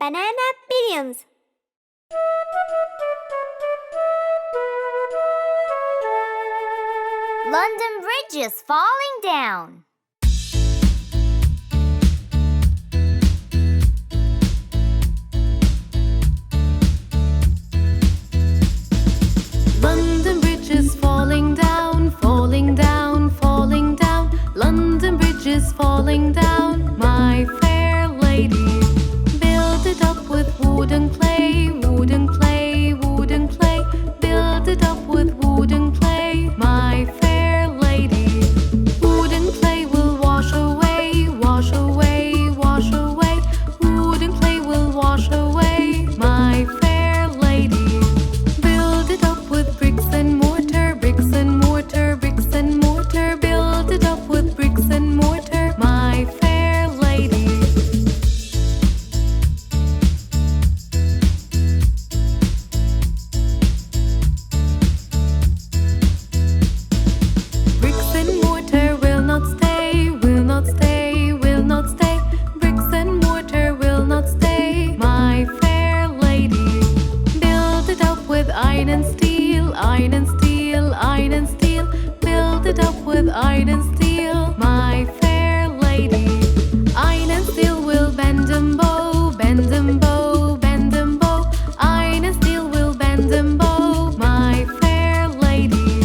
Banana billions. London Bridge is falling down. London Bridge is falling down, falling down, falling down. London Bridge is falling down, my fair lady. Build it up with wooden clay, wooden clay, wooden clay. Build it up with wooden clay, my fair lady. Wooden clay will wash away, wash away, wash away. Wooden clay will wash away, my fair lady. Build it up with bricks and mortar, bricks and mortar, bricks and mortar. Build it up with bricks and mortar, my fair lady. Bricks and mortar will not stay, will not stay, will not stay. Bricks and mortar will not stay, my fair lady. Build it up with iron and steel, iron and steel, iron and steel. Build it up with iron and steel, my fair lady. Iron and steel will bend and bow, bend and bow, bend and bow. Iron and steel will bend and bow, my fair lady.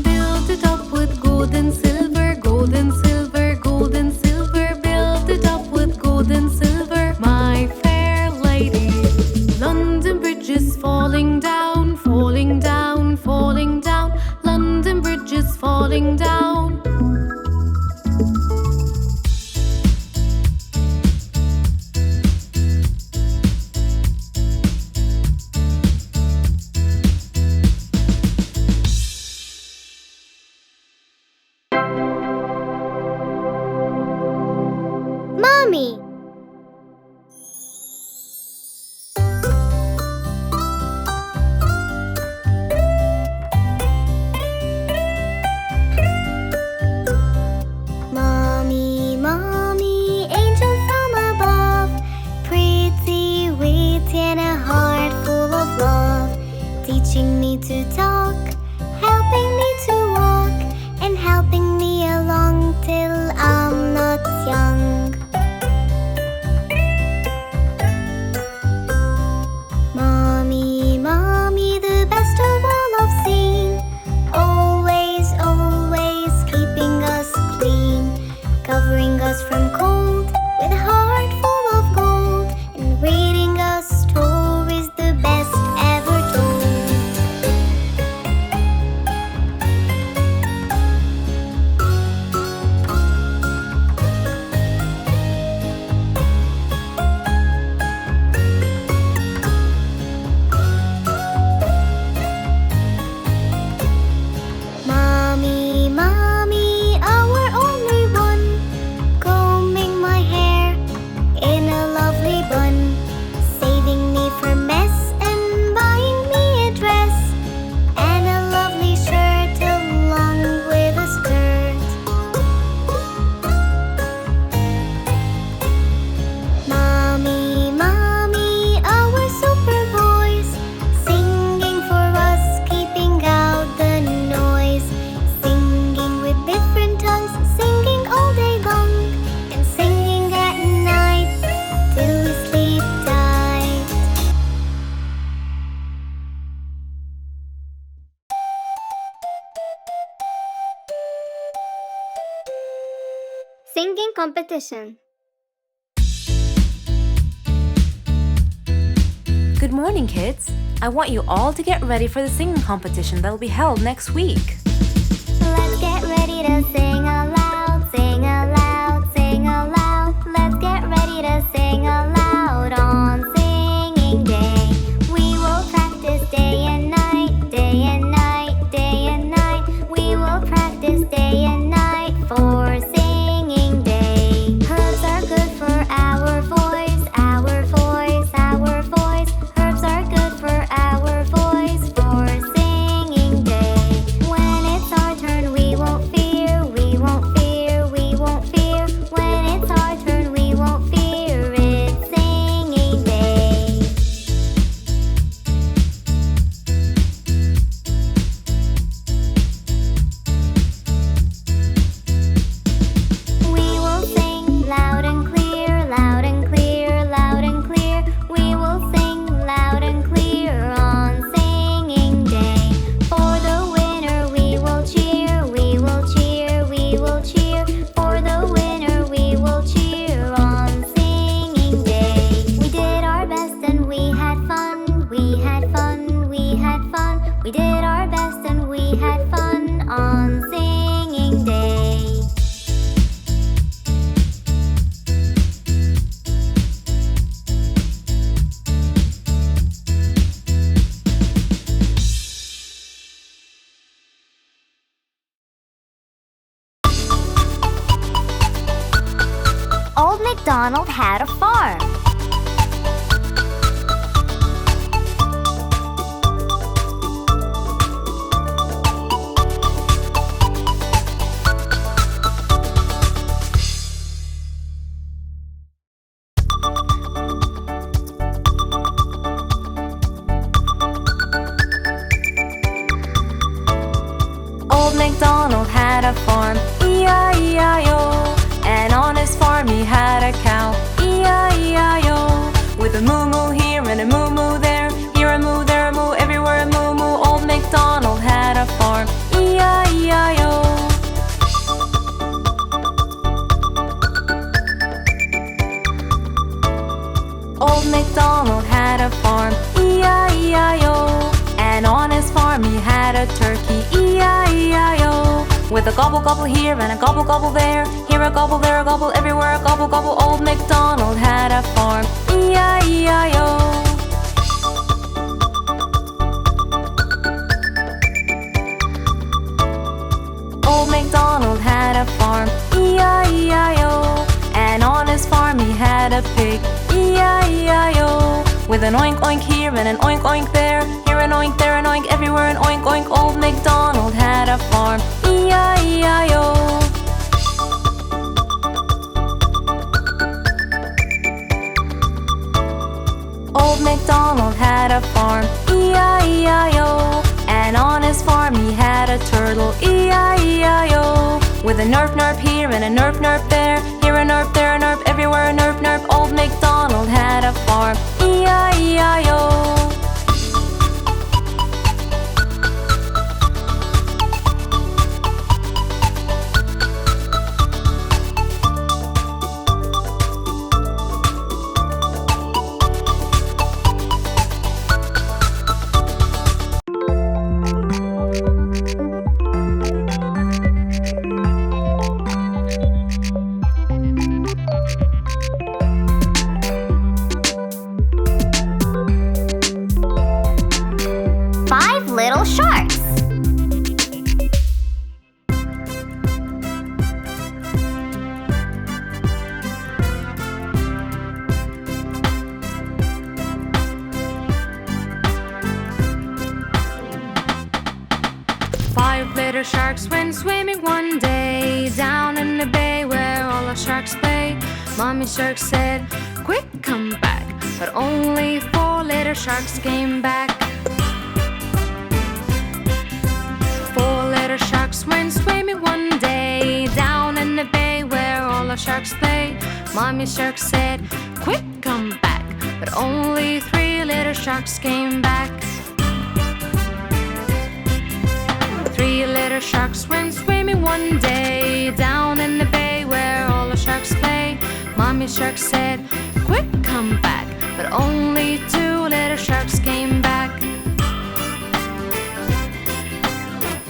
Build it up with gold and silver, gold and silver, gold and silver. Build it up with gold and silver, my fair lady. London Bridge is falling down, falling down, falling down. London Bridge is falling down. Mommy. Mommy, mommy, angel from above, pretty, witty, and a heart full of love, teaching me to talk, helping me to walk, and helping me along till I'm not young. Mommy, mommy, the best of all I've seen, always, always keeping us clean, covering us from cold with a heart full of gold, and reading us stories the best ever told. Mommy, mommy, our only one, combing my hair in a lovely bun, saving me from mess and buying me a dress and a lovely shirt along with a skirt. Mommy, mommy, our super voice, singing for us, keeping out the noise, singing with different tongues, singing all day long, and singing at night till we sleep tight. Singing competition. Good morning, kids. I want you all to get ready for the singing competition that will be held next week. Let's get ready to sing aloud, sing aloud, sing aloud. Let's get ready to sing aloud on singing day. We will practice day and night, day and night, day and night. We will practice day and night for singing day. Herbs are good for our voice, our voice, our voice. Herbs are good for our voice for singing day. When it's our turn, we won't fear, we MacDonald had a farm. Old MacDonald had a farm, E-I-E-I-O. And on his farm he had a cow, E-I-E-I-O. With a moo-moo here and a moo-moo there, here a moo, there a moo, everywhere a moo-moo. Old MacDonald had a farm, E-I-E-I-O. Old MacDonald had a farm, E-I-E-I-O. And on his farm he had a turkey, E-I-E-I-O. With a gobble gobble here and a gobble gobble there, here a gobble, there a gobble, everywhere a gobble gobble. Old MacDonald had a farm, E-I-E-I-O. Old MacDonald had a farm, E-I-E-I-O. And on his farm he had a pig, E-I-E-I-O. With an oink oink here and an oink oink there, here an oink, there an oink, everywhere an oink oink. Old MacDonald had a farm, E-I-E-I-O. Old MacDonald had a farm, E-I-E-I-O. And on his farm he had a turtle, E-I-E-I-O. With a nerp nerp here and a nerp nerp there, here a nerp, there a nerp, everywhere a nerp nerp. Old MacDonald had a farm, E-I-E-I-O. Five little sharks. Five little sharks went swimming one day down in the bay where all the sharks play. Mommy shark said, "Quick, come back." But only four little sharks came back. Four little sharks went swimming one day down in the bay where all the sharks play. Mommy shark said, "Quick, come back." But only three little sharks came back. Three little sharks went swimming one day down in the bay where all the sharks play. Mommy shark said, "Quick, come back." But only two little sharks came back.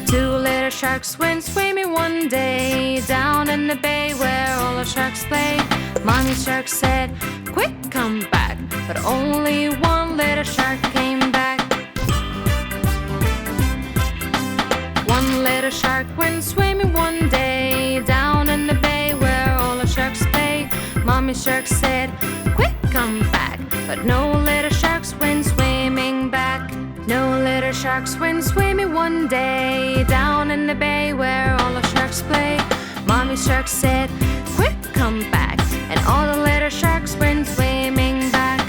Two little sharks went swimming one day down in the bay where all the sharks play. Mommy shark said, "Quick, come back." But only one little shark came back. One little shark went swimming one day down in the bay where all the sharks play. Mommy shark said, "Quick, come back." But no little sharks went swimming back. No little sharks went swimming one day down in the bay where all the sharks play. Mommy shark said, "Quick, come back." And all the little sharks went swimming back.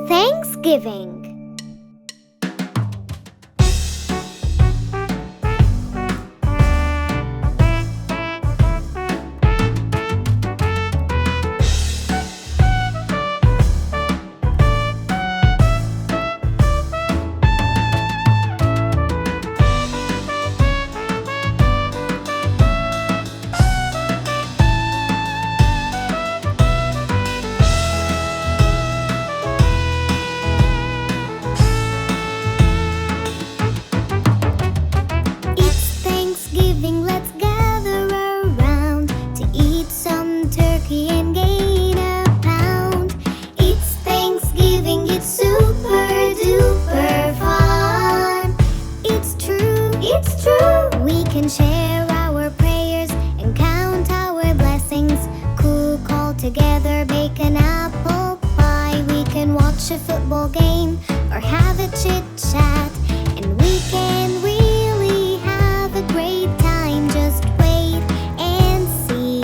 Thanksgiving. bake an apple pie. We can watch a football game or have a chit chat, and we can really have a great time. Just wait and see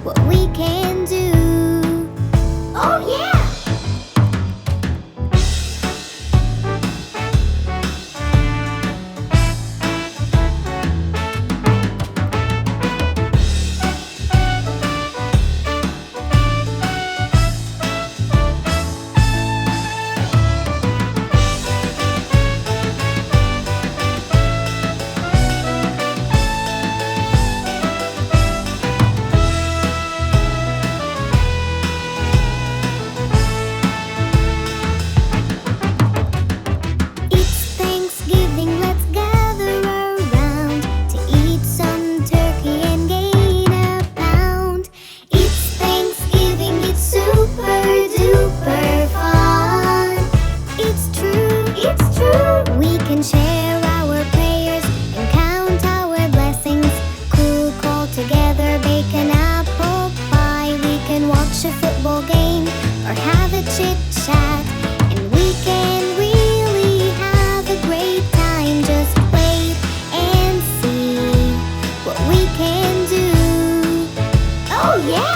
what we can do. Oh yeah! It's Thanksgiving, let's gather around to eat some turkey and gain a pound. It's Thanksgiving, it's super duper fun. It's true, we can share our prayers and count our blessings. Cook all together, bake an apple pie. We can watch a football game or have a chit chat, and we can really have a great time. Just wait and see what we can do. Oh yeah!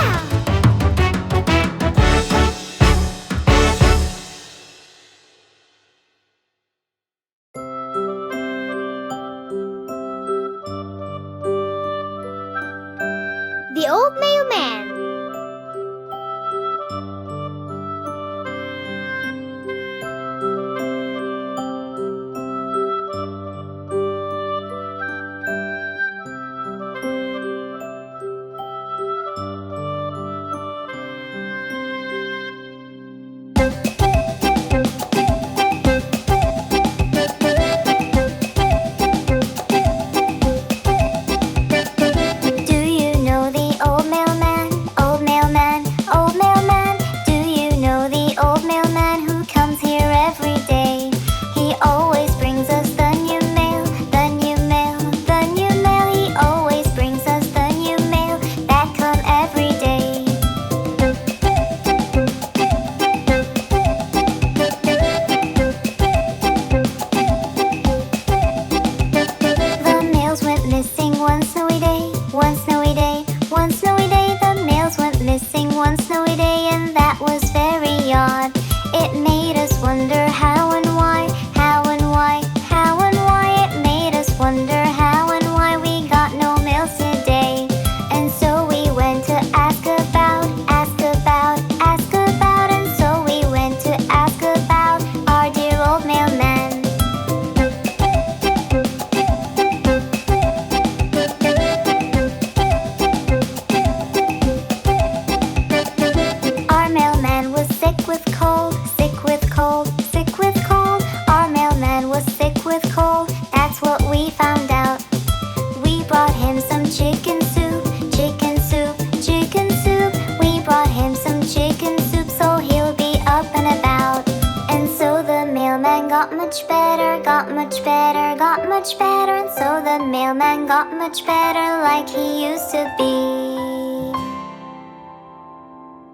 The Old Mailman. Do you know the old mailman? Old mailman, old mailman. Do you know the old mailman who comes here every day? He always brings us the new mail, the new mail, the new mail. He always brings us the new mail that come every day. The mails went missing one snowy day, one snowy day, one snowy day. The mails went missing one snowy day, and that was very odd. It made us wonder how and why, how and why, how and why. It made us wonder how and why we got no mails today. And so we went to ask about, and so we went to ask about our dear old mailman. Our mailman was sick with cold, sick with cold, sick with cold. Our mailman was sick with cold, that's what we found out. We brought him some chicken soup, chicken soup, chicken soup. We brought him some chicken soup so he'll be up and about. And so the mailman got much better, got much better, got much better. And so the mailman got much better like he used to be.